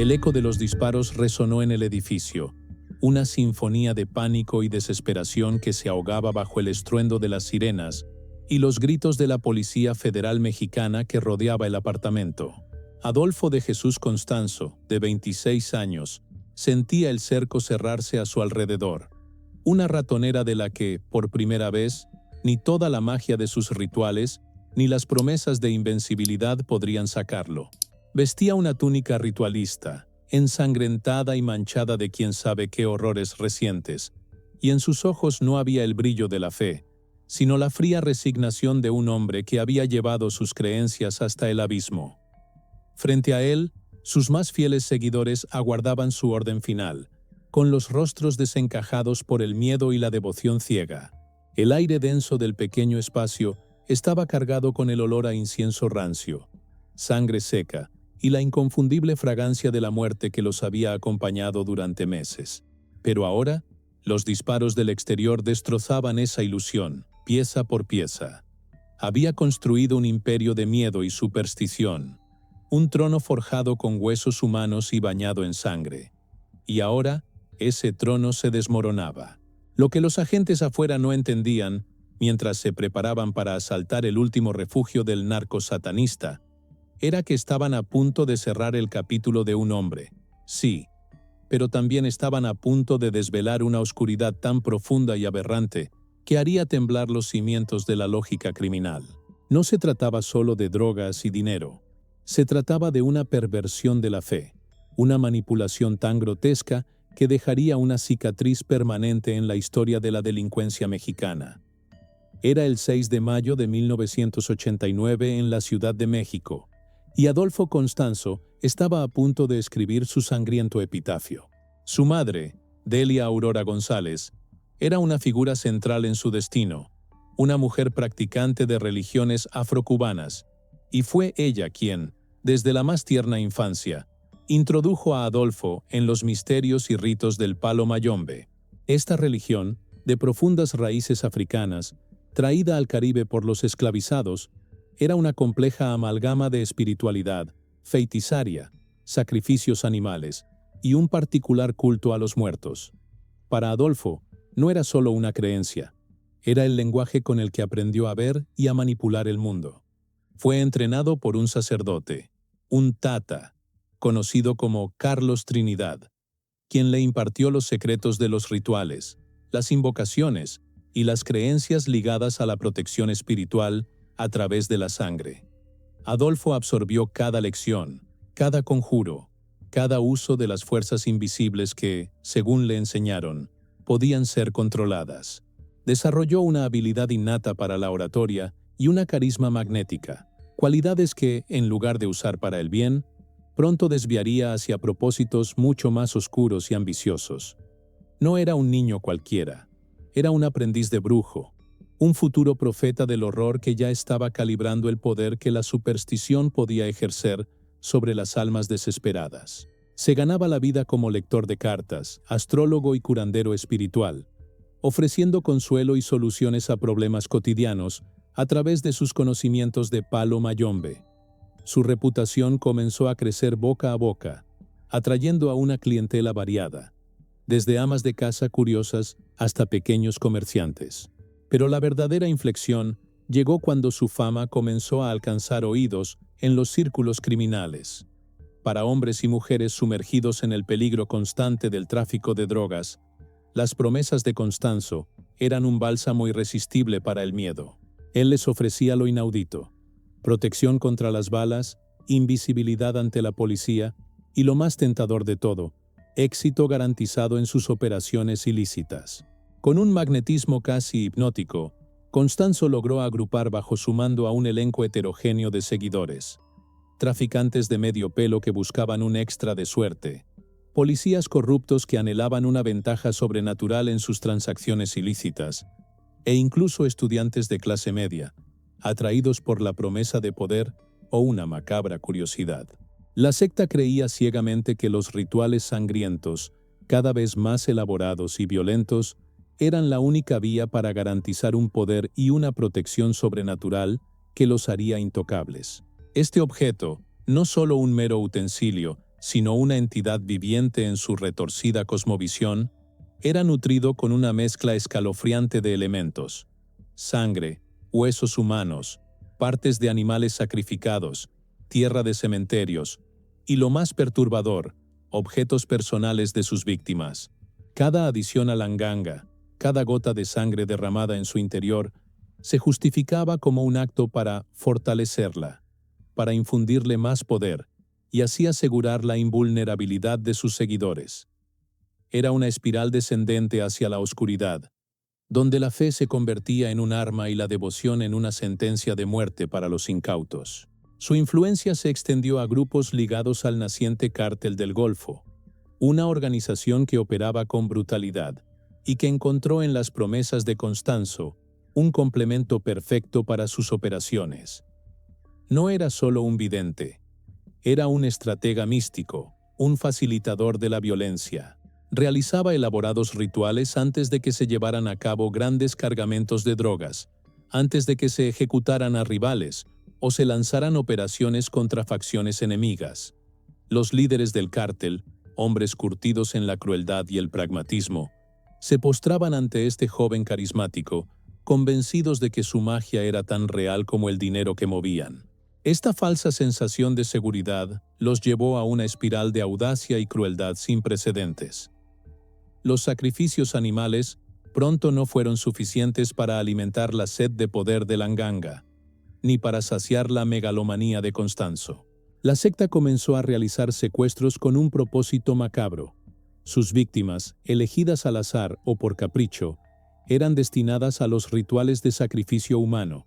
El eco de los disparos resonó en el edificio, una sinfonía de pánico y desesperación que se ahogaba bajo el estruendo de las sirenas y los gritos de la Policía Federal Mexicana que rodeaba el apartamento. Adolfo de Jesús Constanzo, de 26 años, sentía el cerco cerrarse a su alrededor, una ratonera de la que, por primera vez, ni toda la magia de sus rituales, ni las promesas de invencibilidad podrían sacarlo. Vestía una túnica ritualista, ensangrentada y manchada de quién sabe qué horrores recientes, y en sus ojos no había el brillo de la fe, sino la fría resignación de un hombre que había llevado sus creencias hasta el abismo. Frente a él, sus más fieles seguidores aguardaban su orden final, con los rostros desencajados por el miedo y la devoción ciega. El aire denso del pequeño espacio estaba cargado con el olor a incienso rancio, sangre seca y la inconfundible fragancia de la muerte que los había acompañado durante meses. Pero ahora, los disparos del exterior destrozaban esa ilusión, pieza por pieza. Había construido un imperio de miedo y superstición, un trono forjado con huesos humanos y bañado en sangre. Y ahora, ese trono se desmoronaba. Lo que los agentes afuera no entendían, mientras se preparaban para asaltar el último refugio del narco satanista, era que estaban a punto de cerrar el capítulo de un hombre. Sí, pero también estaban a punto de desvelar una oscuridad tan profunda y aberrante que haría temblar los cimientos de la lógica criminal. No se trataba solo de drogas y dinero. Se trataba de una perversión de la fe, una manipulación tan grotesca que dejaría una cicatriz permanente en la historia de la delincuencia mexicana. Era el 6 de mayo de 1989 en la Ciudad de México, y Adolfo Constanzo estaba a punto de escribir su sangriento epitafio. Su madre, Delia Aurora González, era una figura central en su destino, una mujer practicante de religiones afrocubanas, y fue ella quien, desde la más tierna infancia, introdujo a Adolfo en los misterios y ritos del Palo Mayombe. Esta religión, de profundas raíces africanas, traída al Caribe por los esclavizados, era una compleja amalgama de espiritualidad, feitizaria, sacrificios animales y un particular culto a los muertos. Para Adolfo, no era solo una creencia, era el lenguaje con el que aprendió a ver y a manipular el mundo. Fue entrenado por un sacerdote, un tata, conocido como Carlos Trinidad, quien le impartió los secretos de los rituales, las invocaciones y las creencias ligadas a la protección espiritual a través de la sangre. Adolfo absorbió cada lección, cada conjuro, cada uso de las fuerzas invisibles que, según le enseñaron, podían ser controladas. Desarrolló una habilidad innata para la oratoria y una carisma magnética, cualidades que, en lugar de usar para el bien, pronto desviaría hacia propósitos mucho más oscuros y ambiciosos. No era un niño cualquiera, era un aprendiz de brujo, un futuro profeta del horror que ya estaba calibrando el poder que la superstición podía ejercer sobre las almas desesperadas. Se ganaba la vida como lector de cartas, astrólogo y curandero espiritual, ofreciendo consuelo y soluciones a problemas cotidianos a través de sus conocimientos de Palo Mayombe. Su reputación comenzó a crecer boca a boca, atrayendo a una clientela variada, desde amas de casa curiosas hasta pequeños comerciantes. Pero la verdadera inflexión llegó cuando su fama comenzó a alcanzar oídos en los círculos criminales. Para hombres y mujeres sumergidos en el peligro constante del tráfico de drogas, las promesas de Constanzo eran un bálsamo irresistible para el miedo. Él les ofrecía lo inaudito: protección contra las balas, invisibilidad ante la policía y, lo más tentador de todo, éxito garantizado en sus operaciones ilícitas. Con un magnetismo casi hipnótico, Constanzo logró agrupar bajo su mando a un elenco heterogéneo de seguidores. Traficantes de medio pelo que buscaban un extra de suerte, policías corruptos que anhelaban una ventaja sobrenatural en sus transacciones ilícitas, e incluso estudiantes de clase media, atraídos por la promesa de poder o una macabra curiosidad. La secta creía ciegamente que los rituales sangrientos, cada vez más elaborados y violentos, eran la única vía para garantizar un poder y una protección sobrenatural que los haría intocables. Este objeto, no solo un mero utensilio, sino una entidad viviente en su retorcida cosmovisión, era nutrido con una mezcla escalofriante de elementos: sangre, huesos humanos, partes de animales sacrificados, tierra de cementerios, y lo más perturbador, objetos personales de sus víctimas. Cada adición a la nganga, cada gota de sangre derramada en su interior, se justificaba como un acto para fortalecerla, para infundirle más poder, y así asegurar la invulnerabilidad de sus seguidores. Era una espiral descendente hacia la oscuridad, donde la fe se convertía en un arma y la devoción en una sentencia de muerte para los incautos. Su influencia se extendió a grupos ligados al naciente Cártel del Golfo, una organización que operaba con brutalidad y que encontró en las promesas de Constanzo un complemento perfecto para sus operaciones. No era solo un vidente, era un estratega místico, un facilitador de la violencia. Realizaba elaborados rituales antes de que se llevaran a cabo grandes cargamentos de drogas, antes de que se ejecutaran a rivales o se lanzaran operaciones contra facciones enemigas. Los líderes del cártel, hombres curtidos en la crueldad y el pragmatismo, se postraban ante este joven carismático, convencidos de que su magia era tan real como el dinero que movían. Esta falsa sensación de seguridad los llevó a una espiral de audacia y crueldad sin precedentes. Los sacrificios animales pronto no fueron suficientes para alimentar la sed de poder de la nganga, ni para saciar la megalomanía de Constanzo. La secta comenzó a realizar secuestros con un propósito macabro. Sus víctimas, elegidas al azar o por capricho, eran destinadas a los rituales de sacrificio humano,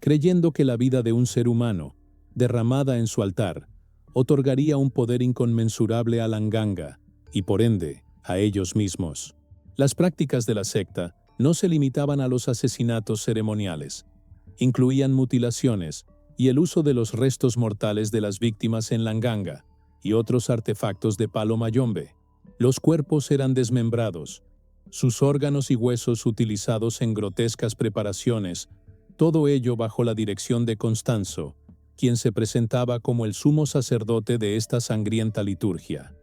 creyendo que la vida de un ser humano, derramada en su altar, otorgaría un poder inconmensurable a la nganga y, por ende, a ellos mismos. Las prácticas de la secta no se limitaban a los asesinatos ceremoniales. Incluían mutilaciones y el uso de los restos mortales de las víctimas en la nganga y otros artefactos de palo mayombe. Los cuerpos eran desmembrados, sus órganos y huesos utilizados en grotescas preparaciones, todo ello bajo la dirección de Constanzo, quien se presentaba como el sumo sacerdote de esta sangrienta liturgia.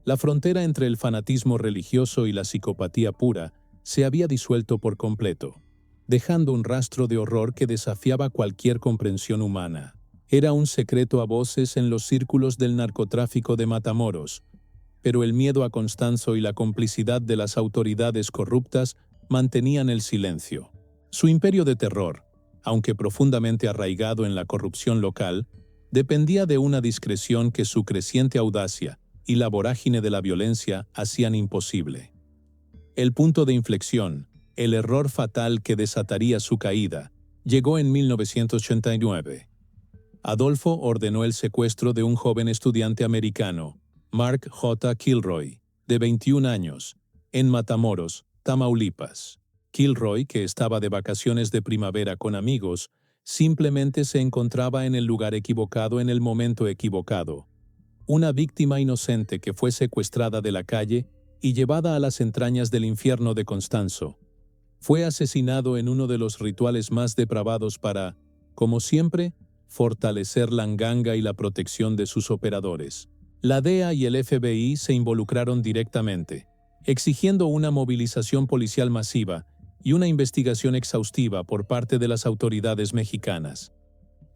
La frontera entre el fanatismo religioso y la psicopatía pura se había disuelto por completo, dejando un rastro de horror que desafiaba cualquier comprensión humana. Era un secreto a voces en los círculos del narcotráfico de Matamoros, pero el miedo a Constanzo y la complicidad de las autoridades corruptas mantenían el silencio. Su imperio de terror, aunque profundamente arraigado en la corrupción local, dependía de una discreción que su creciente audacia y la vorágine de la violencia hacían imposible. El punto de inflexión, el error fatal que desataría su caída, llegó en 1989. Adolfo ordenó el secuestro de un joven estudiante americano, Mark J. Kilroy, de 21 años, en Matamoros, Tamaulipas. Kilroy, que estaba de vacaciones de primavera con amigos, simplemente se encontraba en el lugar equivocado en el momento equivocado. Una víctima inocente que fue secuestrada de la calle y llevada a las entrañas del infierno de Constanzo. Fue asesinado en uno de los rituales más depravados para, como siempre, fortalecer la nganga y la protección de sus operadores. La DEA y el FBI se involucraron directamente, exigiendo una movilización policial masiva y una investigación exhaustiva por parte de las autoridades mexicanas.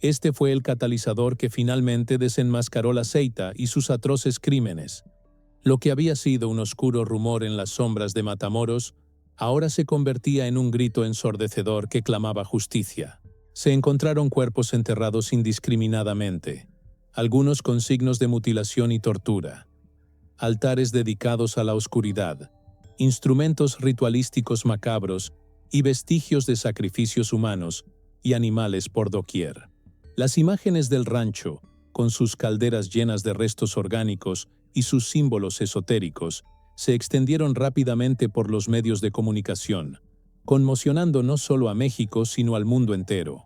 Este fue el catalizador que finalmente desenmascaró la secta y sus atroces crímenes. Lo que había sido un oscuro rumor en las sombras de Matamoros, ahora se convertía en un grito ensordecedor que clamaba justicia. Se encontraron cuerpos enterrados indiscriminadamente, algunos con signos de mutilación y tortura, altares dedicados a la oscuridad, instrumentos ritualísticos macabros y vestigios de sacrificios humanos y animales por doquier. Las imágenes del rancho, con sus calderas llenas de restos orgánicos y sus símbolos esotéricos, se extendieron rápidamente por los medios de comunicación, conmocionando no solo a México sino al mundo entero.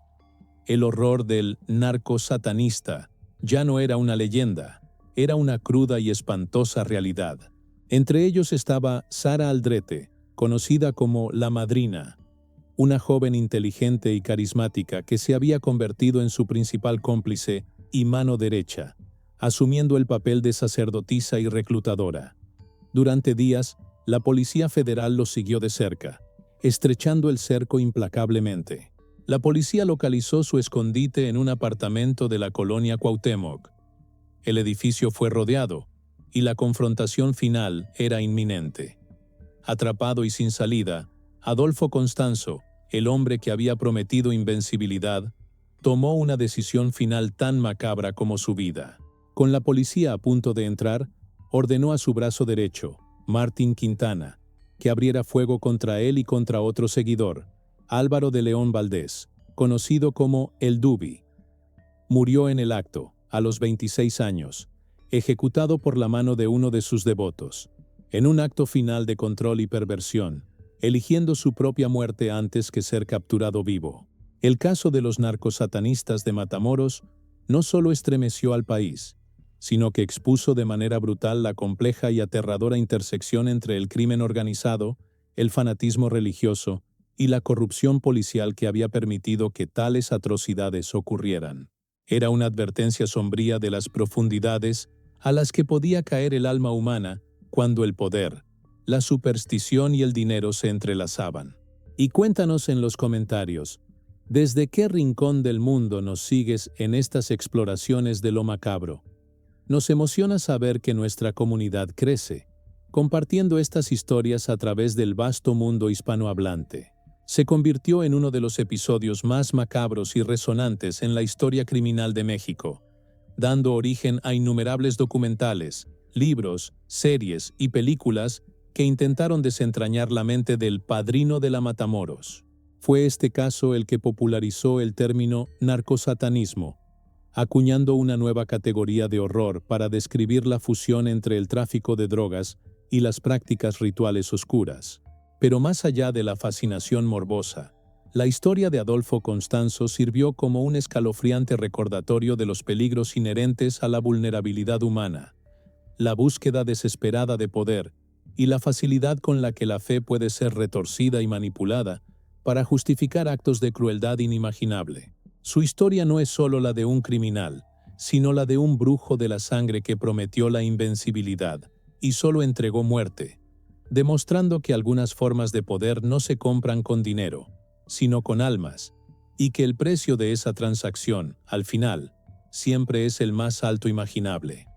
El horror del narco satanista ya no era una leyenda, era una cruda y espantosa realidad. Entre ellos estaba Sara Aldrete, conocida como La Madrina, una joven inteligente y carismática que se había convertido en su principal cómplice y mano derecha, asumiendo el papel de sacerdotisa y reclutadora. Durante días, la Policía Federal los siguió de cerca, estrechando el cerco implacablemente. La policía localizó su escondite en un apartamento de la colonia Cuauhtémoc. El edificio fue rodeado, y la confrontación final era inminente. Atrapado y sin salida, Adolfo Constanzo, el hombre que había prometido invencibilidad, tomó una decisión final tan macabra como su vida. Con la policía a punto de entrar, ordenó a su brazo derecho, Martín Quintana, que abriera fuego contra él y contra otro seguidor, Álvaro de León Valdés, conocido como El Dubi. Murió en el acto, a los 26 años, ejecutado por la mano de uno de sus devotos, en un acto final de control y perversión, eligiendo su propia muerte antes que ser capturado vivo. El caso de los narcosatanistas de Matamoros no solo estremeció al país, sino que expuso de manera brutal la compleja y aterradora intersección entre el crimen organizado, el fanatismo religioso y la corrupción policial que había permitido que tales atrocidades ocurrieran. Era una advertencia sombría de las profundidades a las que podía caer el alma humana cuando el poder, la superstición y el dinero se entrelazaban. Y cuéntanos en los comentarios, ¿desde qué rincón del mundo nos sigues en estas exploraciones de lo macabro? Nos emociona saber que nuestra comunidad crece, compartiendo estas historias a través del vasto mundo hispanohablante. Se convirtió en uno de los episodios más macabros y resonantes en la historia criminal de México, dando origen a innumerables documentales, libros, series y películas que intentaron desentrañar la mente del padrino de la Matamoros. Fue este caso el que popularizó el término narcosatanismo, acuñando una nueva categoría de horror para describir la fusión entre el tráfico de drogas y las prácticas rituales oscuras. Pero más allá de la fascinación morbosa, la historia de Adolfo Constanzo sirvió como un escalofriante recordatorio de los peligros inherentes a la vulnerabilidad humana, la búsqueda desesperada de poder y la facilidad con la que la fe puede ser retorcida y manipulada para justificar actos de crueldad inimaginable. Su historia no es solo la de un criminal, sino la de un brujo de la sangre que prometió la invencibilidad y solo entregó muerte, demostrando que algunas formas de poder no se compran con dinero, sino con almas, y que el precio de esa transacción, al final, siempre es el más alto imaginable.